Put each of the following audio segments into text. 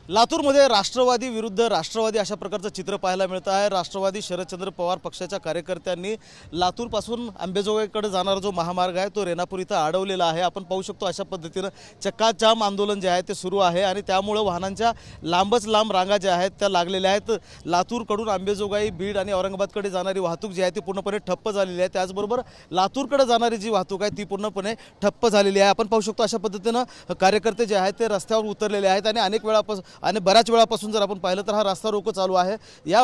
लातूरमध्ये राष्ट्रवादी विरुद्ध राष्ट्रवादी अशा प्रकारचं चित्र पाहायला मिळतं आहे। राष्ट्रवादी शरदचंद्र पवार पक्षाच्या कार्यकर्त्यांनी लातूरपासून अंबेजोगाईकडे जाणारा जो महामार्ग आहे तो रेणापूर इथं अडवलेला आहे। आपण पाहू शकतो अशा पद्धतीनं चक्काजाम आंदोलन जे आहे ते सुरू आहे आणि त्यामुळे वाहनांच्या लांबच लांब रांगा ज्या आहेत त्या लागलेल्या आहेत। लातूरकडून अंबेजोगाई, बीड आणि औरंगाबादकडे जाणारी वाहतूक जी आहे ती पूर्णपणे ठप्प झालेली आहे। त्याचबरोबर लातूरकडे जाणारी जी वाहतूक आहे ती पूर्णपणे ठप्प झालेली आहे। आपण पाहू शकतो अशा पद्धतीनं कार्यकर्ते जे आहेत ते रस्त्यावर उतरलेले आहेत आणि अनेक वेळापासून आणि बऱ्याच वेळापासून जर आपण पाहिलं तर हा रास्ता रोको चालू आहे। या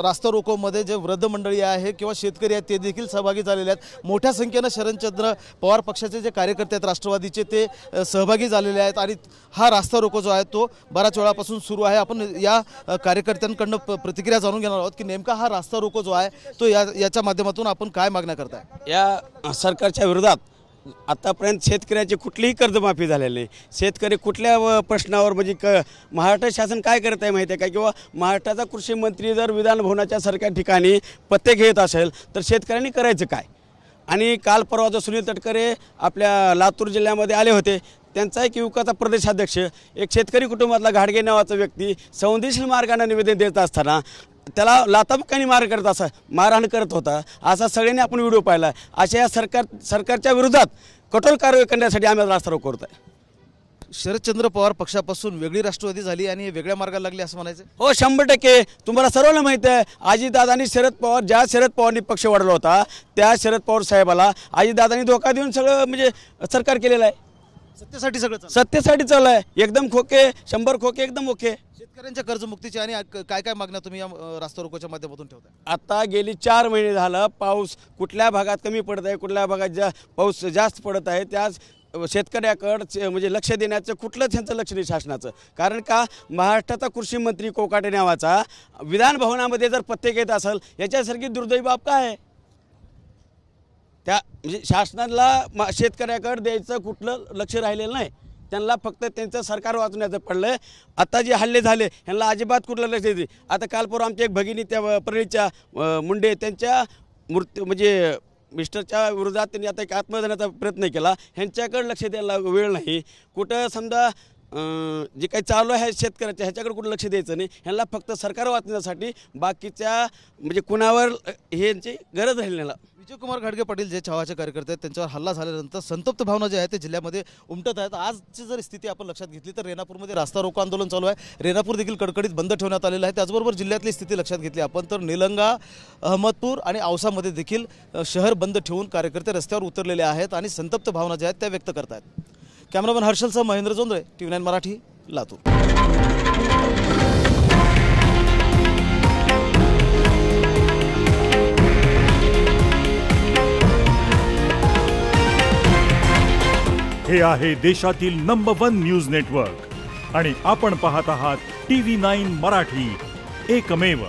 रास्ता रोकोमध्ये जे वृद्ध मंडळी आहे किंवा शेतकरी आहेत ते देखील सहभागी झालेले आहेत। मोठ्या संख्येने शरदचंद्र पवार पक्षाचे जे कार्यकर्ते आहेत राष्ट्रवादीचे ते सहभागी झालेले आहेत आणि हा रास्ता रोको जो आहे तो बऱ्याच वेळापासून सुरू आहे। आपण या कार्यकर्त्यांकडून प्रतिक्रिया जाणून घेणार आहोत की नेमका हा रास्ता रोको जो आहे तो याच्या माध्यमातून आपण काय मागण्या करताय। या सरकारच्या विरोधात आतापर्यंत शेतकऱ्याची कुठलीही कर्जमाफी झालेली नाही। शेतकरी कुठल्या प्रश्नावर म्हणजे महाराष्ट्र शासन काय करत आहे माहिती आहे का, किंवा महाराष्ट्राचा कृषी मंत्री जर विधान भवनाच्या सारख्या ठिकाणी पत्ते घेत असेल तर शेतकऱ्यांनी करायचं काय। आणि काल परवा जो सुनील तटकरे आपल्या लातूर जिल्ह्यामध्ये आले होते, त्यांचा एक युवकाचा प्रदेशाध्यक्ष एक शेतकरी कुटुंबातला घाडगे नावाचा व्यक्ती संवेदनशील मार्गाने निवेदन देत असताना त्याला लाथाबुक्क्यांनी मारहाण करत होता। असा सगळ्यांनी आपण व्हिडिओ पाहिला। अशा या सरकारच्या विरोधात कठोर कारवाई करण्यासाठी आम्ही रास्ता रोको करत आहे। शरदचंद्र पवार पक्षापासून वेगळी राष्ट्रवादी झाली आणि वेगळ्या मार्गाला लागली असं म्हणायचं? हो, 100%। तुम्हाला सर्वांना माहिती आहे अजितदादांनी शरद पवारांनी पक्ष वाढवला होता त्या शरद पवार साहेबाला अजितदादांनी धोका देऊन सगळं म्हणजे सरकार केलेलं आहे। सत्तेसाठी सगळं सत्तेसाठी चालू आहे। एकदम खोके 100 खोके एकदम ओके। शेतकऱ्यांच्या कर्जमुक्तीची आणि काय काय मागण्या तुम्ही या रास्ता रोकोच्या माध्यमातून ठेवताय? आता गेली 4 महिने झालं पाऊस कुठल्या भागात कमी पडत आहे, कुठल्या भागात पाऊस जास्त पडत आहे, त्याच शेतकऱ्याकडं म्हणजे लक्ष देण्याचं कुठलंच त्यांचं लक्ष नाही शासनाचं। कारण का महाराष्ट्राचा कृषी मंत्री कोकाटे नावाचा विधानभवनामध्ये जर पत्ते घेत असेल याच्यासारखी दुर्दैवी बाब काय आहे? त्या म्हणजे शासनाला शेतकऱ्याकडे द्यायचं कुठलं लक्ष राहिलेलं नाही। त्यांना फक्त त्यांचं सरकार वाचवण्याचं पडलं आहे। आता जे हल्ले झाले ह्यांना अजिबात कुठलं लक्ष देते। आता काल परवा आमची एक भगिनी त्या प्रणीतच्या मुंडे त्यांच्या मृत्यू म्हणजे मिस्टरच्या विरोधात त्यांनी आता एक आत्मदानाचा प्रयत्न केला। ह्यांच्याकडे लक्ष द्यायला वेळ नाही। कुठं समजा जे काही चालू आहे शेतकऱ्याच्या ह्याच्याकडे कुठं लक्ष द्यायचं नाही। ह्यांना फक्त सरकार वाचण्यासाठी बाकीच्या म्हणजे कुणावर ह्यांची गरज राहिली नाही। विजयकुमार घाडगे पाटील जे छावाचे कार्यकर्ते आहेत त्यांच्यावर हल्ला झाल्यानंतर संतप्त भावना जे आहेत ते जिल्ह्यामध्ये उमटत आहेत। आजची जर स्थिती आपण लक्षात घेतली तर रेणापूरमध्ये रास्ता रोको आंदोलन चालू आहे। रेणापूर देखील कडकडीत बंद ठेवण्यात आलेलं आहे। त्याचबरोबर जिल्ह्यातली स्थिती लक्षात घेतली आपण तर निलंगा, अहमदपूर आणि औसामध्ये देखील शहर बंद ठेवून कार्यकर्ते रस्त्यावर उतरलेले आहेत आणि संतप्त भावना ज्या आहेत त्या व्यक्त करत आहेत। कॅमेरामन हर्षलसह महेंद्र जोंधळे, TV9 मराठी, लातूर। हे आहे देशातील नंबर 1 न्यूज नेटवर्क आणि आपण पाहत आहात TV9 मराठी, एकमेव।